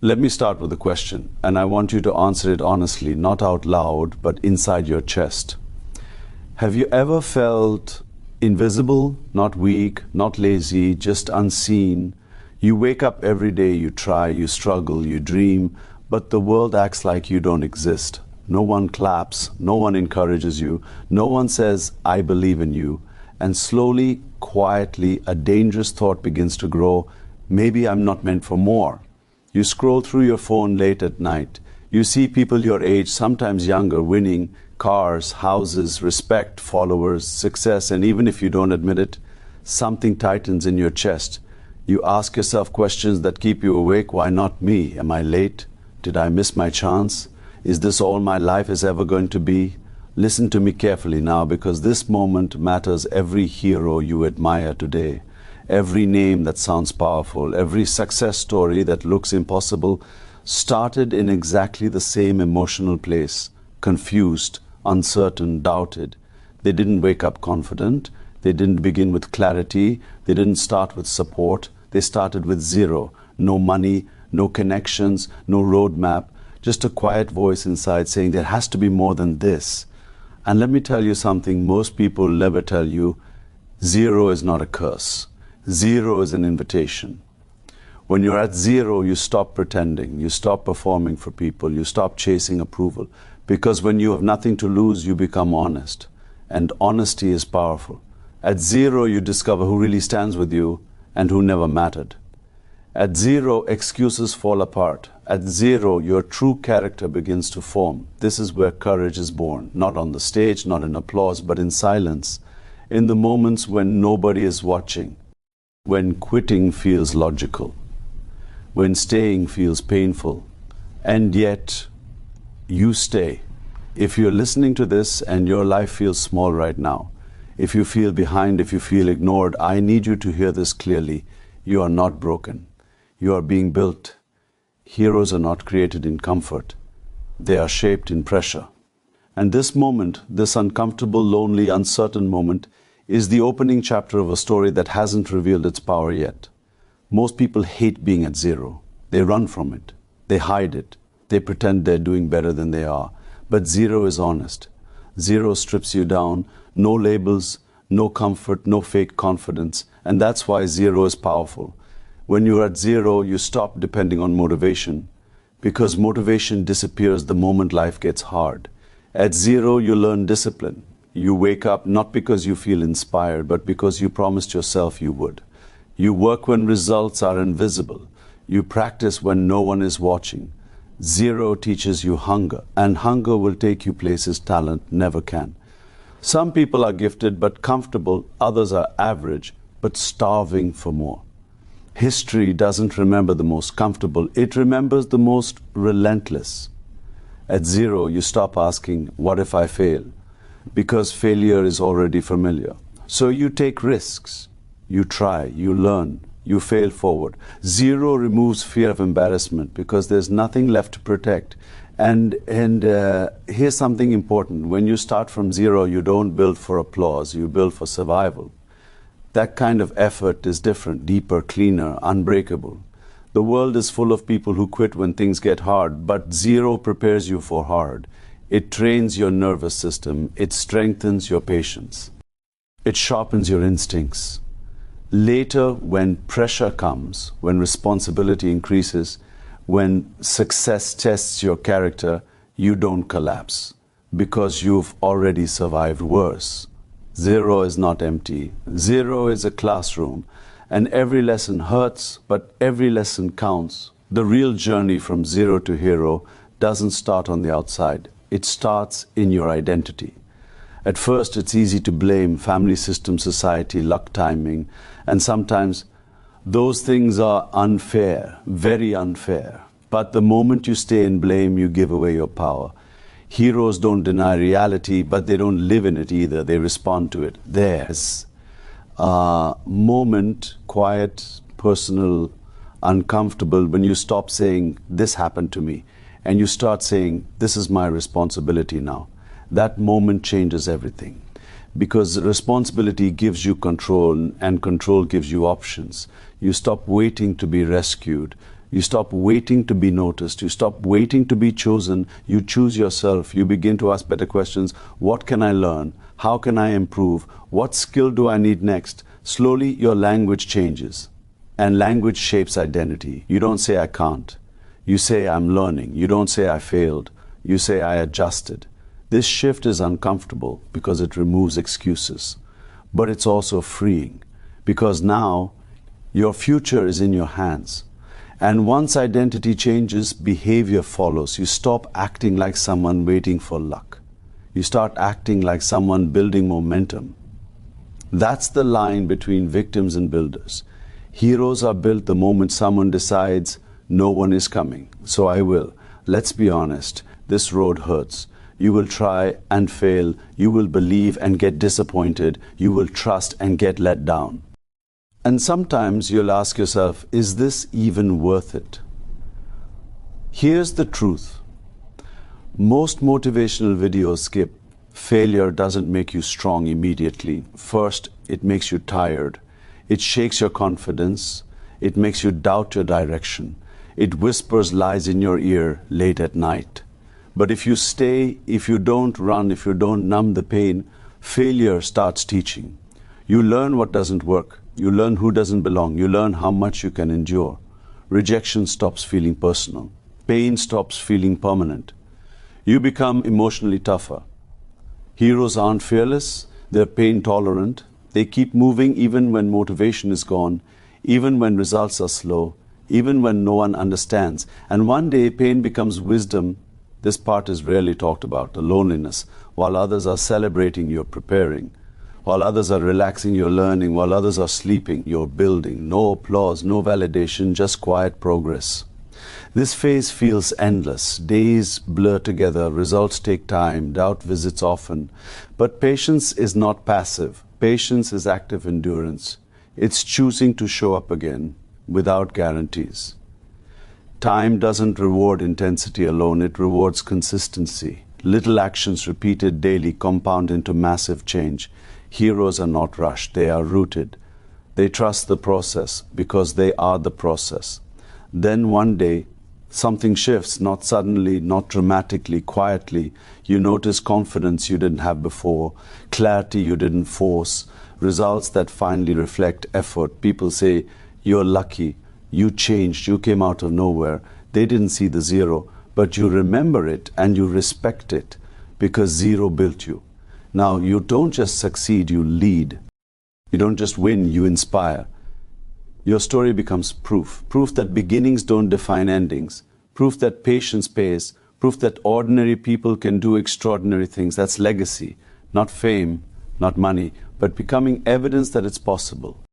Let me start with a question, and I want you to answer it honestly, not out loud, but inside your chest. Have you ever felt invisible, not weak, not lazy, just unseen? You wake up every day, you try, you struggle, you dream, but the world acts like you don't exist. No one claps, no one encourages you, no one says, I believe in you. And slowly, quietly, a dangerous thought begins to grow. Maybe I'm not meant for more. You scroll through your phone late at night. You see people your age, sometimes younger, winning cars, houses, respect, followers, success, and even if you don't admit it, something tightens in your chest. You ask yourself questions that keep you awake. Why not me? Am I late? Did I miss my chance? Is this all my life is ever going to be? Listen to me carefully now, because this moment matters. Every hero you admire today, every name that sounds powerful, every success story that looks impossible, started in exactly the same emotional place, confused, uncertain, doubted. They didn't wake up confident. They didn't begin with clarity. They didn't start with support. They started with zero. No money, no connections, no roadmap, just a quiet voice inside saying there has to be more than this. And let me tell you something most people never tell you. Zero is not a curse. Zero is an invitation. When you're at zero, you stop pretending, you stop performing for people, you stop chasing approval. Because when you have nothing to lose, you become honest. And honesty is powerful. At zero, you discover who really stands with you and who never mattered. At zero, excuses fall apart. At zero, your true character begins to form. This is where courage is born. Not on the stage, not in applause, but in silence. In the moments when nobody is watching. When quitting feels logical, when staying feels painful, and yet you stay. If you're listening to this and your life feels small right now, if you feel behind, if you feel ignored, I need you to hear this clearly. You are not broken. You are being built. Heroes are not created in comfort. They are shaped in pressure. And this moment, this uncomfortable, lonely, uncertain moment, is the opening chapter of a story that hasn't revealed its power yet. Most people hate being at zero. They run from it. They hide it. They pretend they're doing better than they are. But zero is honest. Zero strips you down. No labels, no comfort, no fake confidence. And that's why zero is powerful. When you're at zero, you stop depending on motivation, because motivation disappears the moment life gets hard. At zero, you learn discipline. You wake up not because you feel inspired, but because you promised yourself you would. You work when results are invisible. You practice when no one is watching. Zero teaches you hunger, and hunger will take you places talent never can. Some people are gifted but comfortable, others are average but starving for more. History doesn't remember the most comfortable, it remembers the most relentless. At zero, you stop asking, what if I fail? Because failure is already familiar. So you take risks, you try, you learn, you fail forward. Zero removes fear of embarrassment because there's nothing left to protect. And here's something important. When you start from zero, you don't build for applause, you build for survival. That kind of effort is different, deeper, cleaner, unbreakable. The world is full of people who quit when things get hard, but zero prepares you for hard. It trains your nervous system. It strengthens your patience. It sharpens your instincts. Later, when pressure comes, when responsibility increases, when success tests your character, you don't collapse because you've already survived worse. Zero is not empty. Zero is a classroom. And every lesson hurts, but every lesson counts. The real journey from zero to hero doesn't start on the outside. It starts in your identity. At first, it's easy to blame family system, society, luck, timing, and sometimes those things are unfair, very unfair. But the moment you stay in blame, you give away your power. Heroes don't deny reality, but they don't live in it either. They respond to it. There's a moment, quiet, personal, uncomfortable, when you stop saying, this happened to me, and you start saying, this is my responsibility now. That moment changes everything. Because responsibility gives you control, and control gives you options. You stop waiting to be rescued. You stop waiting to be noticed. You stop waiting to be chosen. You choose yourself. You begin to ask better questions. What can I learn? How can I improve? What skill do I need next? Slowly, your language changes. And language shapes identity. You don't say, I can't. You say, I'm learning. You don't say, I failed. You say, I adjusted. This shift is uncomfortable because it removes excuses. But it's also freeing because now your future is in your hands. And once identity changes, behavior follows. You stop acting like someone waiting for luck. You start acting like someone building momentum. That's the line between victims and builders. Heroes are built the moment someone decides, no one is coming, so I will. Let's be honest, this road hurts. You will try and fail. You will believe and get disappointed. You will trust and get let down. And sometimes you'll ask yourself, is this even worth it? Here's the truth. Most motivational videos skip. Failure doesn't make you strong immediately. First, it makes you tired. It shakes your confidence. It makes you doubt your direction. It whispers lies in your ear late at night. But if you stay, if you don't run, if you don't numb the pain, failure starts teaching. You learn what doesn't work. You learn who doesn't belong. You learn how much you can endure. Rejection stops feeling personal. Pain stops feeling permanent. You become emotionally tougher. Heroes aren't fearless. They're pain tolerant. They keep moving even when motivation is gone, even when results are slow, even when no one understands. And one day pain becomes wisdom. This part is rarely talked about, the loneliness. While others are celebrating, you're preparing. While others are relaxing, you're learning. While others are sleeping, you're building. No applause, no validation, just quiet progress. This phase feels endless. Days blur together, results take time, doubt visits often. But patience is not passive. Patience is active endurance. It's choosing to show up again without guarantees. Time doesn't reward intensity alone, it rewards consistency. Little actions repeated daily compound into massive change. Heroes are not rushed, they are rooted. They trust the process because they are the process. Then one day, something shifts, not suddenly, not dramatically, quietly. You notice confidence you didn't have before, clarity you didn't force, results that finally reflect effort. People say, you're lucky, you changed, you came out of nowhere. They didn't see the zero, but you remember it and you respect it because zero built you. Now, you don't just succeed, you lead. You don't just win, you inspire. Your story becomes proof. Proof that beginnings don't define endings. Proof that patience pays. Proof that ordinary people can do extraordinary things. That's legacy. Not fame, not money, but becoming evidence that it's possible.